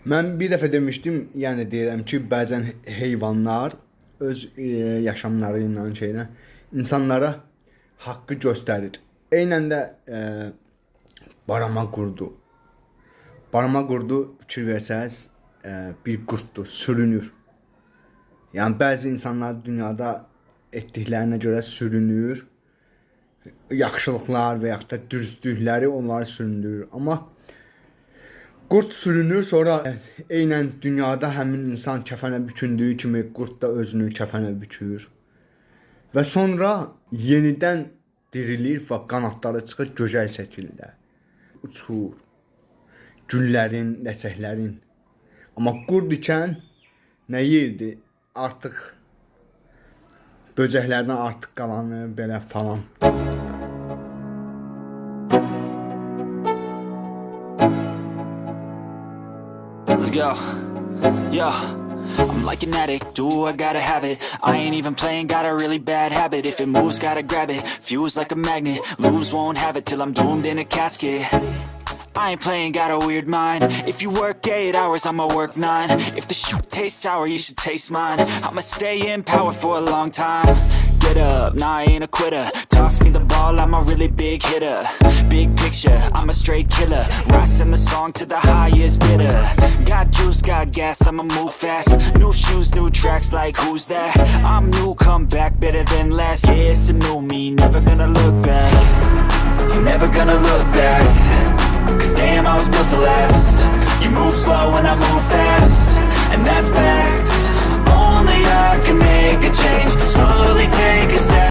Mən bir dəfə demişdim, yəni deyirəm ki, bəzən heyvanlar öz yaşamları ilə şeylə insanlara haqqı göstərir. Eynən də barama qurdu. Barama qurdu fikir versəz bir qurddur, sürünür. Yəni bəzi insanlar dünyada etdiklərinə görə sürünür. Yaxşılıqlar və yaxud da dürüstlükləri onları süründürür. Amma qurd sürünür, sonra eynən dünyada həmin insan kəfənə bükündüyü kimi qurd da özünü kəfənə bükür. Və sonra yenidən dirilir və qanadları çıxır gözəl şəkildə. Uçur. Güllərin, ləçəklərin. Amma qurd ikən nə yerdi? Artıq böcəklərdən artıq qalanı belə falan. Let's go. Yo, I'm like an addict, do I gotta have it. I ain't even playing, got a really bad habit. If it moves, gotta grab it, fuse like a magnet. Lose, won't have it till I'm doomed in a casket. I ain't playing, got a weird mind. If you work 8 hours, I'ma work 9. If the shit tastes sour, you should taste mine. I'ma stay in power for a long time. Get up, nah, I ain't a quitter. Toss me the ball, I'm a really big hitter. Big picture, I'm a straight killer. Rising the song to the highest bidder. Got juice, got gas, I'ma move fast. New shoes, new tracks, like who's that? I'm new, come back, better than last. Yeah, it's a new me, never gonna look back. I'm never gonna look back. Cause damn, I was built to last. You move slow and I move fast, and that's facts. Only I can make a change. Slowly take a step.